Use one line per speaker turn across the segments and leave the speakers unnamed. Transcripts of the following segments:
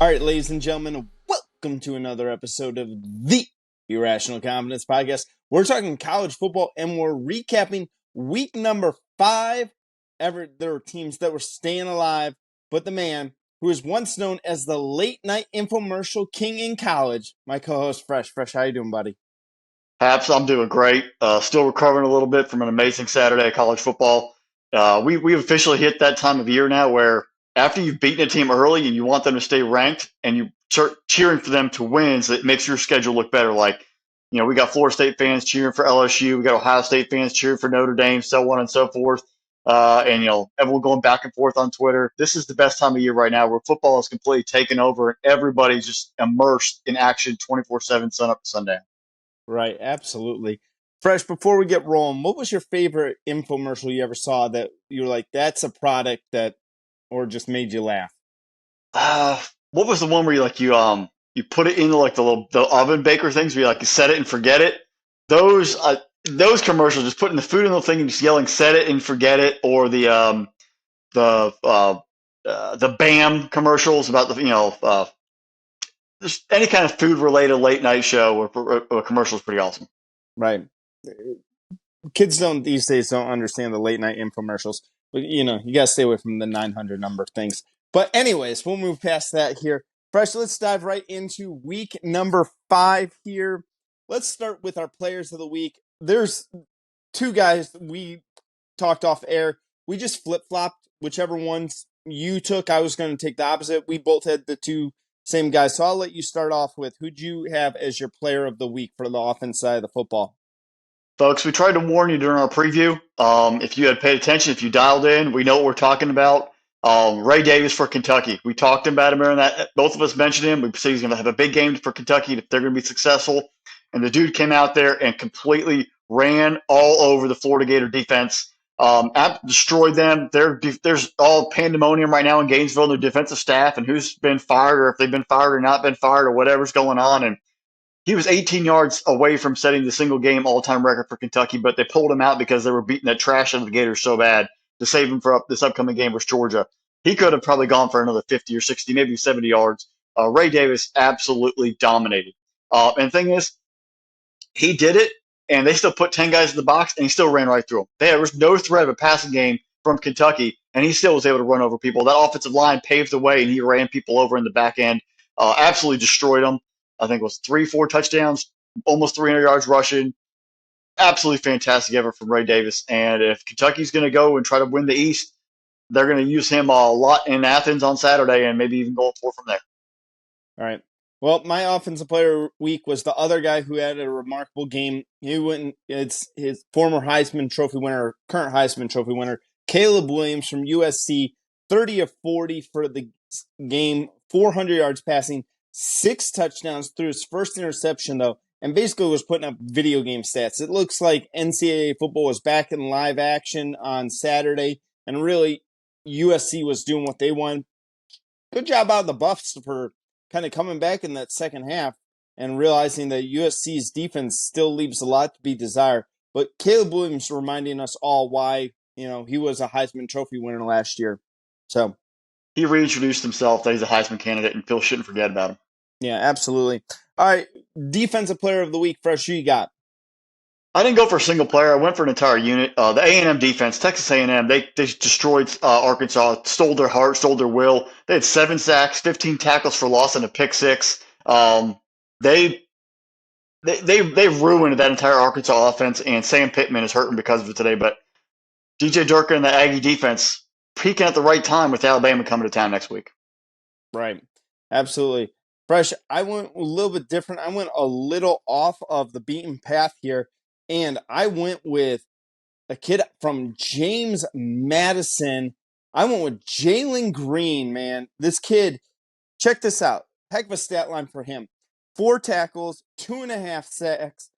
right, ladies and gentlemen, welcome to another episode of the Irrational Confidence Podcast. We're talking college football and we're recapping week number 5. There were teams that were staying alive, but the man who is once known as the late night infomercial king in college, my co-host Fresh. Fresh, how you doing, buddy?
Haps, I'm doing great. Still recovering a little bit from an amazing Saturday of college football. We've officially hit that time of year now where after you've beaten a team early and you want them to stay ranked and you start cheering for them to win, so it makes your schedule look better. Like, we got Florida State fans cheering for LSU. We got Ohio State fans cheering for Notre Dame, so on and so forth. Everyone going back and forth on Twitter. This is the best time of year right now where football is completely taken over and everybody's just immersed in action 24/7, sun up to sundown.
Right, absolutely. Fresh, before we get rolling, what was your favorite infomercial you ever saw that you were like, that's a product that, or just made you laugh?
What was the one where you put it into like the oven baker things where you set it and forget it? Those commercials, just putting the food in the thing and just yelling "set it and forget it," or the BAM commercials about just any kind of food related late night show or commercial is pretty awesome.
Right. Kids these days don't understand the late night infomercials, but you got to stay away from the 900 number things. But anyways, we'll move past that here. Fresh, let's dive right into week number 5 here. Let's start with our players of the week. There's 2 guys we talked off air. We just flip-flopped. Whichever ones you took, I was going to take the opposite. We both had the 2 same guys. So I'll let you start off with who'd you have as your player of the week for the offense side of the football?
Folks, we tried to warn you during our preview. If you had paid attention, if you dialed in, we know what we're talking about. Ray Davis for Kentucky. We talked about him during that. Both of us mentioned him. We said he's going to have a big game for Kentucky if they're going to be successful. And the dude came out there and completely ran all over the Florida Gator defense. Destroyed them. There's all pandemonium right now in Gainesville and their defensive staff and who's been fired or if they've been fired or not been fired or whatever's going on. And he was 18 yards away from setting the single game all-time record for Kentucky, but they pulled him out because they were beating that trash out of the Gators so bad to save him for this upcoming game versus Georgia. He could have probably gone for another 50 or 60, maybe 70 yards. Ray Davis absolutely dominated. And the thing is, he did it, and they still put 10 guys in the box, and he still ran right through them. There was no threat of a passing game from Kentucky, and he still was able to run over people. That offensive line paved the way, and he ran people over in the back end. Absolutely destroyed them. I think it was 3-4 touchdowns, almost 300 yards rushing. Absolutely fantastic effort from Ray Davis. And if Kentucky's going to go and try to win the East, they're going to use him a lot in Athens on Saturday and maybe even go forward from there.
All right. Well, my offensive player week was the other guy who had a remarkable game. It's his former Heisman Trophy winner, current Heisman Trophy winner, Caleb Williams from USC, 30 of 40 for the game, 400 yards passing, 6 touchdowns through his first interception, though, and basically was putting up video game stats. It looks like NCAA football was back in live action on Saturday, and really USC was doing what they wanted. Good job out of the Buffs for kind of coming back in that second half and realizing that USC's defense still leaves a lot to be desired. But Caleb Williams reminding us all why, he was a Heisman Trophy winner last year. So
he reintroduced himself that he's a Heisman candidate, and Phil shouldn't forget about him.
Yeah, absolutely. All right, defensive player of the week, Fresh, who you got?
I didn't go for a single player. I went for an entire unit. The A&M defense, Texas A&M, they destroyed Arkansas, stole their heart, stole their will. They had 7 sacks, 15 tackles for loss, and a pick 6. They ruined that entire Arkansas offense, and Sam Pittman is hurting because of it today. But DJ Durkin and the Aggie defense peaking at the right time with Alabama coming to town next week.
Right, absolutely. Fresh, I went a little bit different. I went a little off of the beaten path here. And I went with a kid from James Madison. I went with Jalen Green, man. This kid, check this out. Heck of a stat line for him. 4 tackles, 2.5 sacks,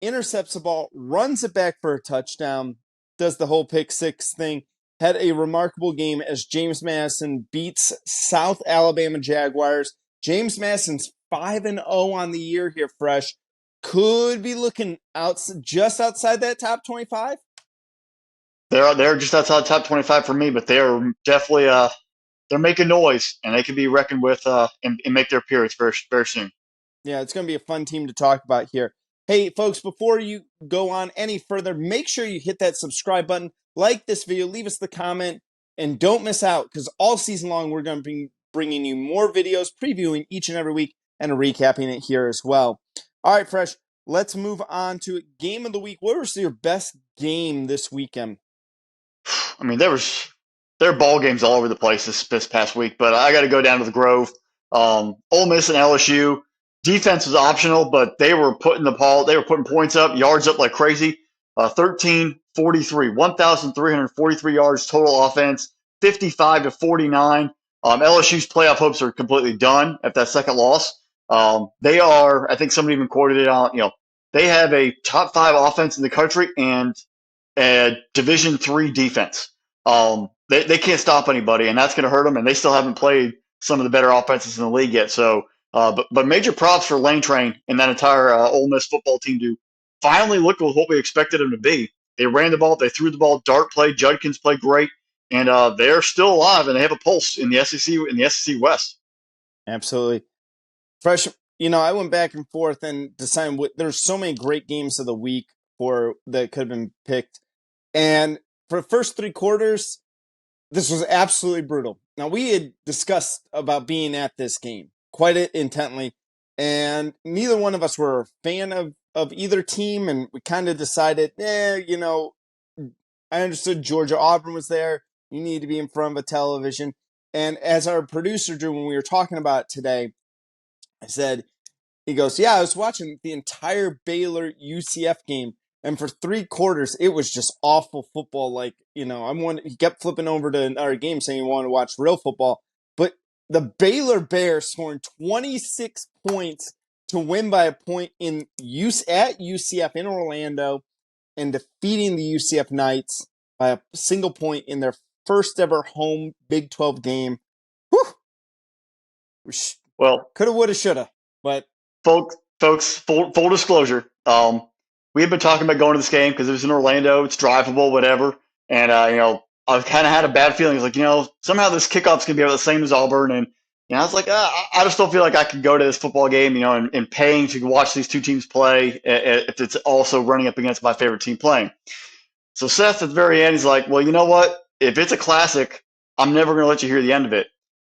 intercepts the ball, runs it back for a touchdown, does the whole pick 6 thing. Had a remarkable game as James Madison beats South Alabama Jaguars. James Madison's 5-0 on the year here, Fresh. Could be looking just outside that top 25.
They're just outside the top 25 for me, but they're definitely they're making noise, and they can be reckoned with and make their appearance very, very soon.
Yeah, it's going to be a fun team to talk about here. Hey, folks, before you go on any further, make sure you hit that subscribe button, like this video, leave us the comment, and don't miss out because all season long we're going to be bringing you more videos, previewing each and every week, and recapping it here as well. All right, Fresh, let's move on to game of the week. What was your best game this weekend?
I mean, there are ball games all over the place this past week, but I got to go down to the Grove. Ole Miss and LSU defense was optional, but they were putting points up, yards up like crazy. 13-43, 1,343 yards total offense, 55-49. LSU's playoff hopes are completely done at that second loss. They are, I think somebody even quoted it on, they have a top 5 offense in the country and Division III defense. They can't stop anybody, and that's going to hurt them. And they still haven't played some of the better offenses in the league yet. So, but major props for Lane Train and that entire Ole Miss football team to finally look with what we expected them to be. They ran the ball, they threw the ball, Dart played, Judkins played great, and they're still alive and they have a pulse in the SEC West.
Absolutely. Fresh, I went back and forth and decided there's so many great games of the week that could have been picked. And for the first 3 quarters, this was absolutely brutal. Now, we had discussed about being at this game quite intently, and neither one of us were a fan of either team, and we kind of decided, I understood Georgia Auburn was there. You need to be in front of a television. And as our producer drew, when we were talking about it today, I said, he goes, yeah, I was watching the entire Baylor UCF game. And for 3 quarters, it was just awful football. Like, he kept flipping over to our game saying he wanted to watch real football. But the Baylor Bears scoring 26 points to win by a point at UCF in Orlando and defeating the UCF Knights by a single point in their first ever home Big 12 game. Whew!
Well,
coulda, woulda, shoulda. But
folks, full disclosure, we had been talking about going to this game because it was in Orlando. It's drivable, whatever. And, I've kind of had a bad feeling. It's like, somehow this kickoff's going to be about the same as Auburn. And, I was like, I just don't feel like I could go to this football game, and paying to watch these two teams play if it's also running up against my favorite team playing. So Seth, at the very end, he's like, well, you know what? If it's a classic, I'm never going to let you hear the end of it.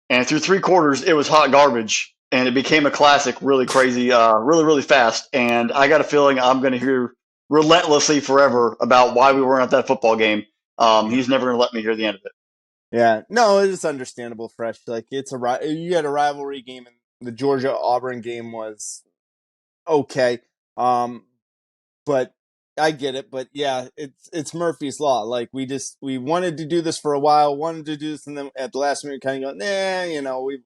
And through 3 quarters, it was hot garbage. And it became a classic really crazy, really, really fast. And I got a feeling I'm going to hear relentlessly forever about why we weren't at that football game. He's never going to let me hear the end of it.
Yeah, no, it's understandable, Fresh. Like, you had a rivalry game, and the Georgia Auburn game was okay. But I get it. But yeah, it's Murphy's Law. Like, we wanted to do this for a while, and then at the last minute, kind of go, we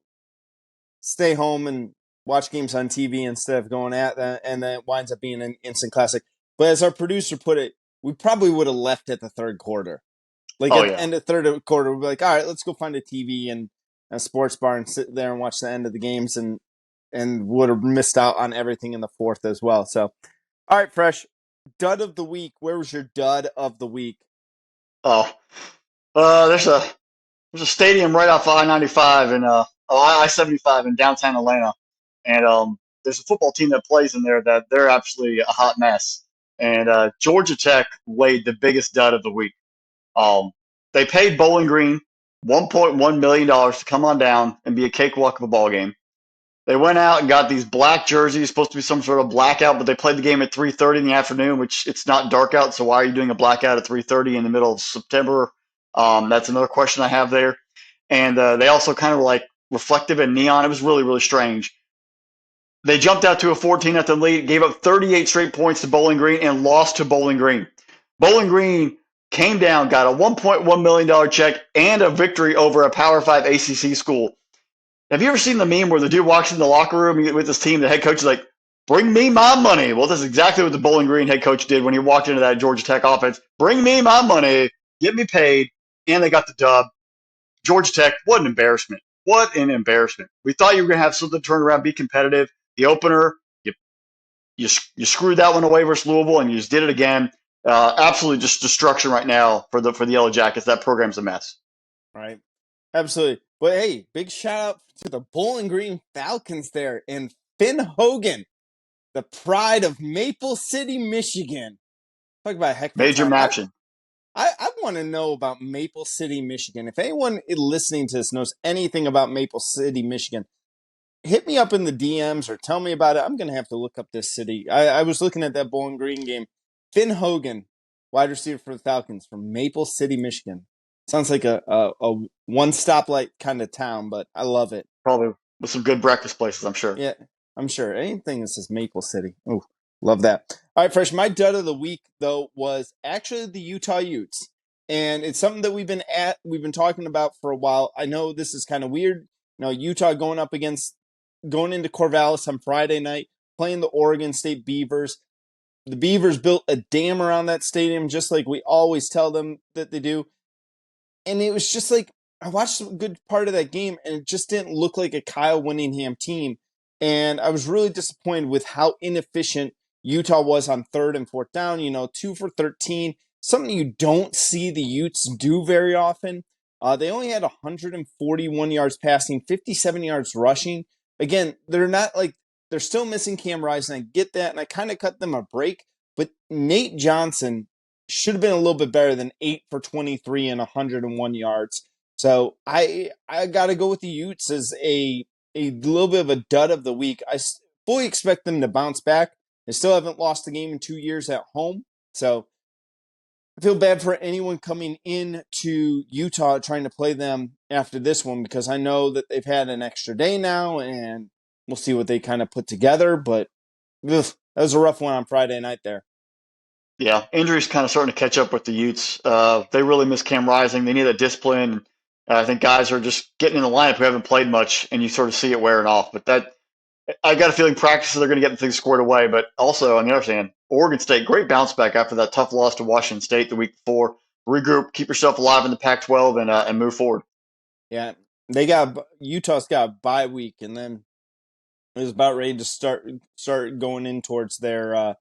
stay home and watch games on TV instead of going at that, and then it winds up being an instant classic. But as our producer put it, we probably would have left at the 3rd quarter. Like, at the end of the 3rd quarter, we'd be like, all right, let's go find a TV and a sports bar and sit there and watch the end of the games, and would have missed out on everything in the 4th as well. So, all right, Fresh, dud of the week. Where was your dud of the week?
Oh, there's a stadium right off I-95 and I-75 in downtown Atlanta, and there's a football team that plays in there that they're absolutely a hot mess. And Georgia Tech laid the biggest dud of the week. They paid Bowling Green $1.1 million to come on down and be a cakewalk of a ball game. They went out and got these black jerseys, supposed to be some sort of blackout, but they played the game at 3:30 in the afternoon, which it's not dark out, so why are you doing a blackout at 3:30 in the middle of September? That's another question I have there. And they also kind of were like reflective and neon. It was really, really strange. They jumped out to a 14-0 lead, gave up 38 straight points to Bowling Green, and lost to Bowling Green. Bowling Green came down, got a $1.1 million check, and a victory over a Power 5 ACC school. Have you ever seen the meme where the dude walks in the locker room with his team, the head coach is like, bring me my money? Well, that's exactly what the Bowling Green head coach did when he walked into that Georgia Tech offense. Bring me my money, get me paid, and they got the dub. Georgia Tech, what an embarrassment. What an embarrassment. We thought you were going to have something to turn around, be competitive. The opener, you screwed that one away versus Louisville, and you just did it again. Absolutely just destruction right now for the Yellow Jackets. That program's a mess.
Right. Absolutely. But hey, big shout out to the Bowling Green Falcons there and Finn Hogan, the pride of Maple City, Michigan. Talk about a heck of a
Major
town.
matching.
I want to know about Maple City, Michigan. If anyone listening to this knows anything about Maple City, Michigan, hit me up in the DMs or tell me about it. I'm going to have to look up this city. I was looking at that Bowling Green game. Finn Hogan, wide receiver for the Falcons from Maple City, Michigan. Sounds like a one stoplight kind of town, but I love it.
Probably with some good breakfast places, I'm sure.
Yeah, I'm sure. Anything that says Maple City. Oh, love that. All right, Fresh. My dud of the week, though, was actually the Utah Utes. And it's something that we've been talking about for a while. I know this is kind of weird. Utah going into Corvallis on Friday night, playing the Oregon State Beavers. The Beavers built a dam around that stadium, just like we always tell them that they do. And it was just like, I watched a good part of that game, and it just didn't look like a Kyle Winningham team. And I was really disappointed with how inefficient Utah was on 3rd and 4th down. 2 for 13, something you don't see the Utes do very often. They only had 141 yards passing, 57 yards rushing. Again, they're still missing Cam Rising. I get that, and I kind of cut them a break. But Nate Johnson should have been a little bit better than 8 for 23 and 101 yards. So I got to go with the Utes as a little bit of a dud of the week. I fully expect them to bounce back. They still haven't lost a game in 2 years at home. So I feel bad for anyone coming in to Utah trying to play them after this one, because I know that they've had an extra day now, and we'll see what they kind of put together. But that was a rough one on Friday night there.
Yeah, injuries kind of starting to catch up with the Utes. They really miss Cam Rising. They need that discipline. I think guys are just getting in the lineup who haven't played much, and you sort of see it wearing off. But I got a feeling practices they're going to get things squared away. But also, on the other hand, Oregon State, great bounce back after that tough loss to Washington State the week before. Regroup, keep yourself alive in the Pac-12, and move forward.
Yeah, Utah's got a bye week, and then it was about ready to start going in towards their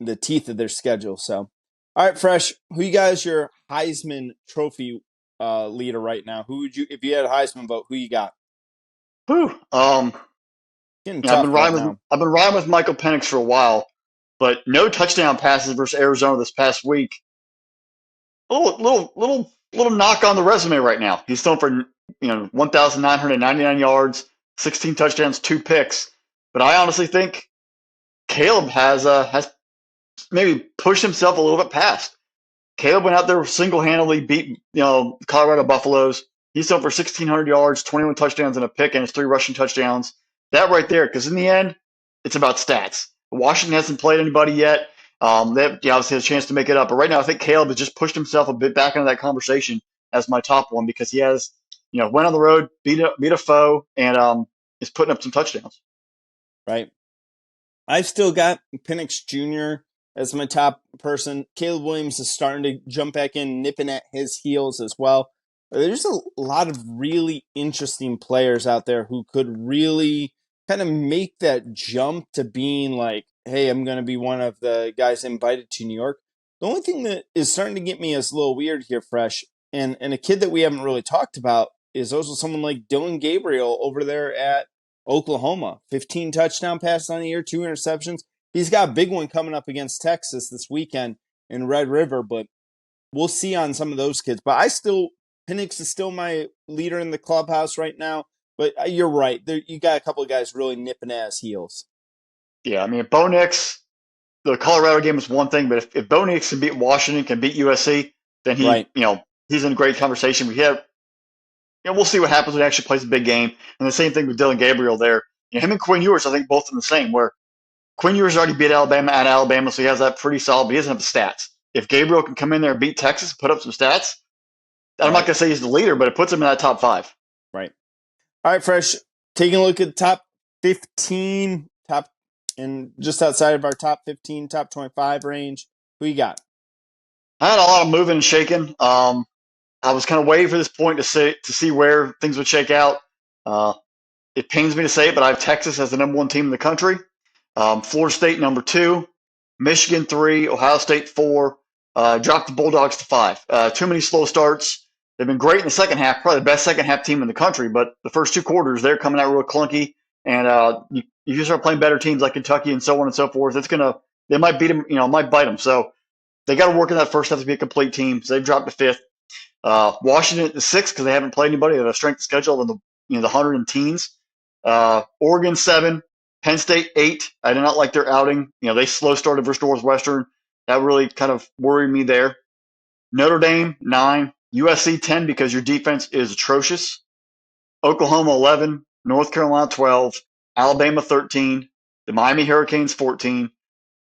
the teeth of their schedule. So, all right, Fresh, who you guys your Heisman Trophy leader right now? Who would you, if you had a Heisman vote, who you got?
Whew.
Getting
I've been
tough right
riding with
now.
Michael Penix for a while, but no touchdown passes versus Arizona this past week. Little knock on the resume right now. He's thrown for 1,999 yards, 16 touchdowns, 2 picks. But I honestly think Caleb has maybe pushed himself a little bit past. Caleb went out there single handedly, beat Colorado Buffaloes. He's thrown for 1,600 yards, 21 touchdowns and a pick, and his 3 rushing touchdowns. That right there, because in the end, it's about stats. Washington hasn't played anybody yet. They obviously has a chance to make it up. But right now, I think Caleb has just pushed himself a bit back into that conversation as my top one, because he has, went on the road, beat a foe, and is putting up some touchdowns.
Right. I've still got Penix Jr. as my top person. Caleb Williams is starting to jump back in, nipping at his heels as well. There's a lot of really interesting players out there who could really kind of make that jump to being like, hey, I'm going to be one of the guys invited to New York. The only thing that is starting to get me is a little weird here, Fresh, and a kid that we haven't really talked about is also someone like Dylan Gabriel over there at Oklahoma. 15 touchdown passes on the year, 2 interceptions. He's got a big one coming up against Texas this weekend in Red River, but we'll see on some of those kids. But Penix is still my leader in the clubhouse right now. But you're right. You got a couple of guys really nipping at his heels.
Yeah, I mean, Bo Nix, the Colorado game is one thing, but if Bo Nix can beat Washington, can beat USC, then
Right.
he's in great conversation. We'll see what happens when he actually plays a big game. And the same thing with Dylan Gabriel there. Him and Quinn Ewers, I think, both in the same, where Quinn Ewers already beat Alabama at Alabama, so he has that pretty solid, but he doesn't have the stats. If Gabriel can come in there and beat Texas, put up some stats, I'm not going to say he's the leader, but it puts him in that top 5.
Right. All right, Fresh. Taking a look at the top 15, and just outside of our top 15, top 25 range. Who you got?
I had a lot of moving and shaking. I was kind of waiting for this point to see where things would shake out. It pains me to say it, but I have Texas as the number 1 team in the country. Florida State number 2, Michigan 3, Ohio State 4. Dropped the Bulldogs to 5. Too many slow starts. They've been great in the second half, probably the best second half team in the country. But the first two quarters, they're coming out real clunky, and you start playing better teams like Kentucky and so on and so forth. They might beat them, might bite them. So they got to work in that first half to be a complete team. So they've dropped to fifth. Washington is sixth because they haven't played anybody. They have a strength schedule in the hundred and teens. Oregon seven, Penn State eight. I did not like their outing. They slow started versus Northwestern. That really kind of worried me there. Notre Dame 9, USC 10 because your defense is atrocious. Oklahoma 11, North Carolina 12, Alabama 13, the Miami Hurricanes 14,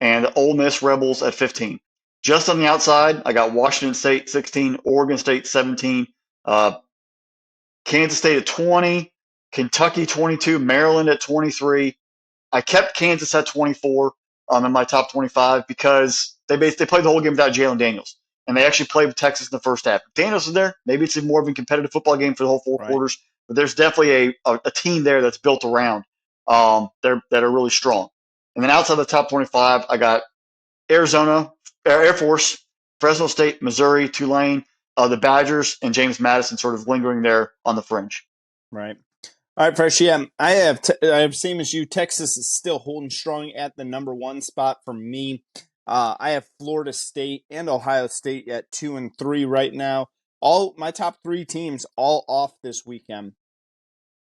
and the Ole Miss Rebels at 15. Just on the outside, I got Washington State 16, Oregon State 17, Kansas State at 20, Kentucky 22, Maryland at 23. I kept Kansas at 24 in my top 25 because they played the whole game without Jalen Daniels. And they actually played with Texas in the first half. If Daniels is there, maybe it's more of a competitive football game for the whole four
Right.
quarters. But there's definitely a team there that's built around that are really strong. And then outside the top 25, I got Arizona, Air Force, Fresno State, Missouri, Tulane, the Badgers, and James Madison sort of lingering there on the fringe.
Right. All right, Fresh. Yeah, I have same as you. Texas is still holding strong at the number one spot for me. I have Florida State and Ohio State at 2 and 3 right now. All my top three teams all off this weekend.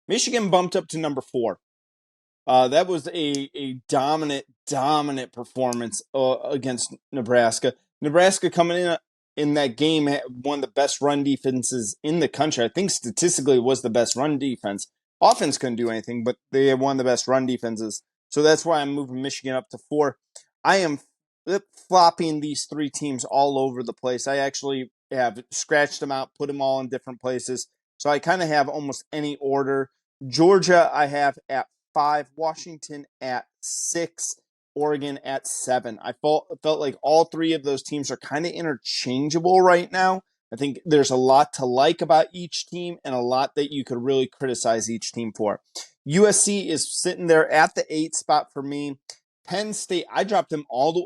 Michigan bumped up to number 4. That was a dominant performance against Nebraska. Nebraska coming in that game had one of the best run defenses in the country. I think statistically it was the best run defense. Offense couldn't do anything, but they had one of the best run defenses. So that's why I'm moving Michigan up to 4. I am flip-flopping these three teams all over the place. I actually have scratched them out, put them all in different places. So I kind of have almost any order. Georgia I have at 5, Washington at 6, Oregon at 7. I felt like all three of those teams are kind of interchangeable right now. I think there's a lot to like about each team and a lot that you could really criticize each team for. USC is sitting there at the 8 spot for me. Penn State, I dropped them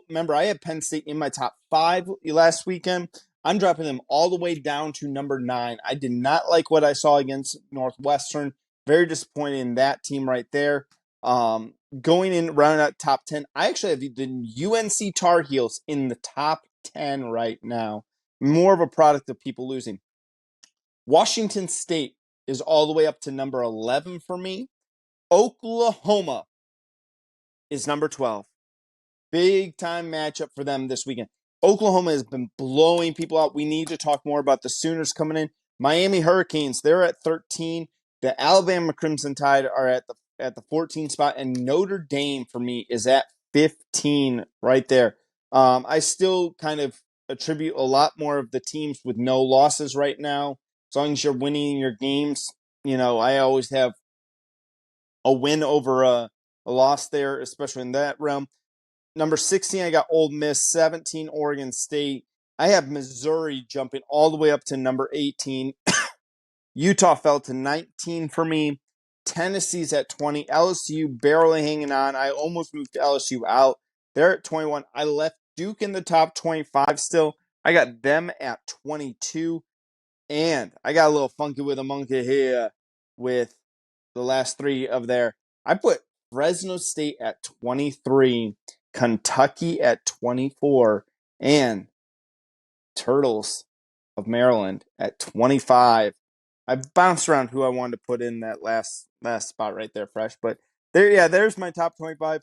remember, I had Penn State in my top 5 last weekend. I'm dropping them all the way down to number 9. I did not like what I saw against Northwestern. Very disappointed in that team right there. Going in round out top 10, I actually have the UNC Tar Heels in the top 10 right now. More of a product of people losing. Washington State is all the way up to number 11 for me. Oklahoma is number 12. Big time matchup for them this weekend. Oklahoma has been blowing people out. We need to talk more about the Sooners coming in. Miami Hurricanes, they're at 13. The Alabama Crimson Tide are at the 14 spot, and Notre Dame for me is at 15 right there. I still kind of attribute a lot more of the teams with no losses right now. As long as you're winning your games, I always have a win over a loss there, especially in that realm. Number 16, I got Ole Miss. 17, Oregon State. I have Missouri jumping all the way up to number 18. Utah fell to 19 for me. Tennessee's at 20. LSU barely hanging on. I almost moved LSU out. They're at 21. I left Duke in the top 25 still. I got them at 22. And I got a little funky with a monkey here with the last 3 of there. I put Fresno State at 23, Kentucky at 24, and Turtles of Maryland at 25. I bounced around who I wanted to put in that last spot right there, Fresh. But there's my top 25.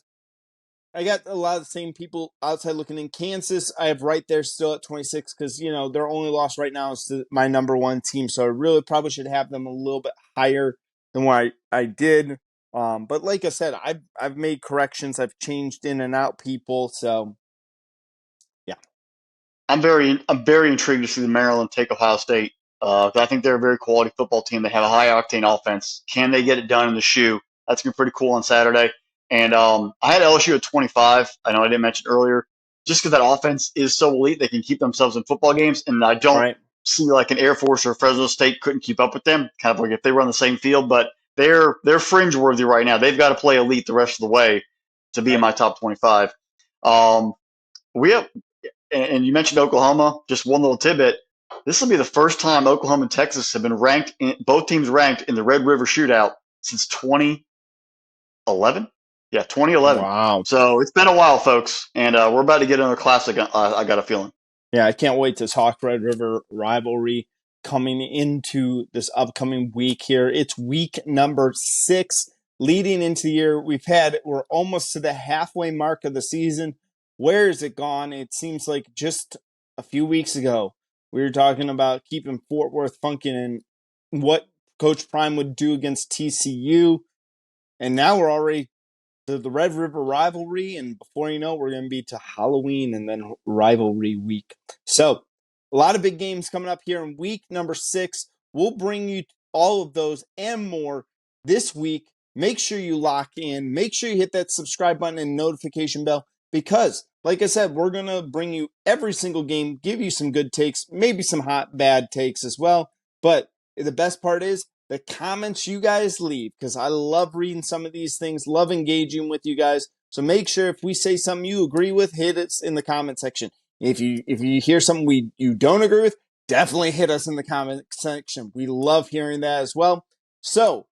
I got a lot of the same people outside looking in. Kansas, I have right there still at 26 because, their only loss right now is to my number 1 team. So I really probably should have them a little bit higher than what I did. But like I said, I've made corrections. I've changed in and out people. So, yeah.
I'm very intrigued to see the Maryland take Ohio State. I think they're a very quality football team. They have a high octane offense. Can they get it done in the shoe? That's gonna be pretty cool on Saturday. And I had LSU at 25. I know I didn't mention earlier, just because that offense is so elite, they can keep themselves in football games. And I don't
Right.
see like an Air Force or Fresno State couldn't keep up with them. Kind of like if they were on the same field, but they're fringe worthy right now. They've got to play elite the rest of the way to be in
Right.
my top 25. We have and you mentioned Oklahoma. Just one little tidbit. This will be the first time Oklahoma and Texas have been ranked, both teams ranked in the Red River Shootout since 2011. Yeah, 2011.
Wow.
So it's been a while, folks, and we're about to get another classic. I got a feeling.
Yeah, I can't wait to talk Red River rivalry coming into this upcoming week here. It's week number 6 leading into the year. We're almost to the halfway mark of the season. Where is it gone? It seems like just a few weeks ago, we were talking about keeping Fort Worth funkin' and what Coach Prime would do against TCU. And now we're already the Red River rivalry, and before you know, we're going to be to Halloween and then rivalry week. So, a lot of big games coming up here in week number 6. We'll bring you all of those and more this week. Make sure you lock in. Make sure you hit that subscribe button and notification bell because, like I said, we're going to bring you every single game, give you some good takes, maybe some hot, bad takes as well. But the best part is, the comments you guys leave, because I love reading some of these things, love engaging with you guys. So make sure if we say something you agree with, hit us in the comment section. If you hear something you don't agree with, definitely hit us in the comment section. We love hearing that as well. So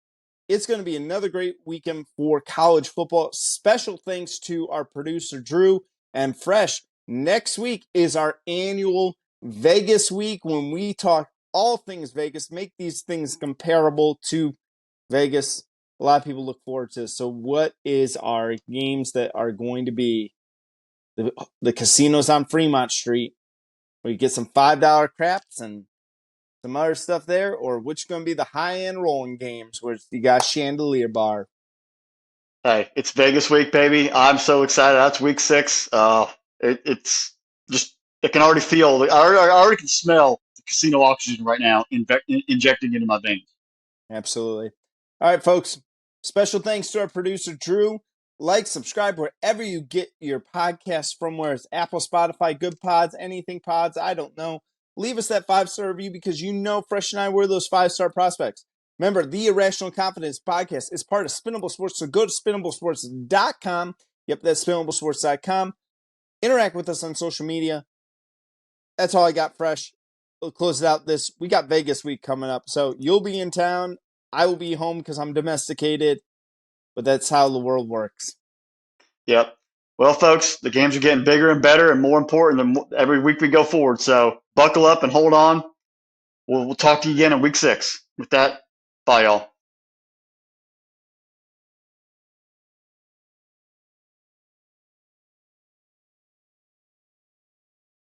it's going to be another great weekend for college football. Special thanks to our producer, Drew, and Fresh. Next week is our annual Vegas week when we talk all things Vegas, make these things comparable to Vegas. A lot of people look forward to this. So what is our games that are going to be the casinos on Fremont Street, where you get some $5 craps and some other stuff there, or which going to be the high-end rolling games where you got Chandelier Bar?
Hey, it's Vegas week, baby. I'm so excited. That's week 6. It's just, I can already feel, I already can smell the casino oxygen right now injecting into my veins.
Absolutely. All right, folks. Special thanks to our producer, Drew. Like, subscribe wherever you get your podcasts from, where it's Apple, Spotify, Good Pods, anything pods, I don't know. Leave us that 5-star review because you know Fresh and I were those 5-star prospects. Remember, the Irrational Confidence podcast is part of Spinnable Sports, so go to spinnablesports.com. Yep, that's spinnablesports.com. Interact with us on social media. That's all I got, Fresh. We'll close it out this. We got Vegas week coming up, so you'll be in town. I will be home because I'm domesticated, but that's how the world works.
Yep. Well, folks, the games are getting bigger and better and more important every week we go forward. So buckle up and hold on. We'll talk to you again in week 6. With that, bye, y'all.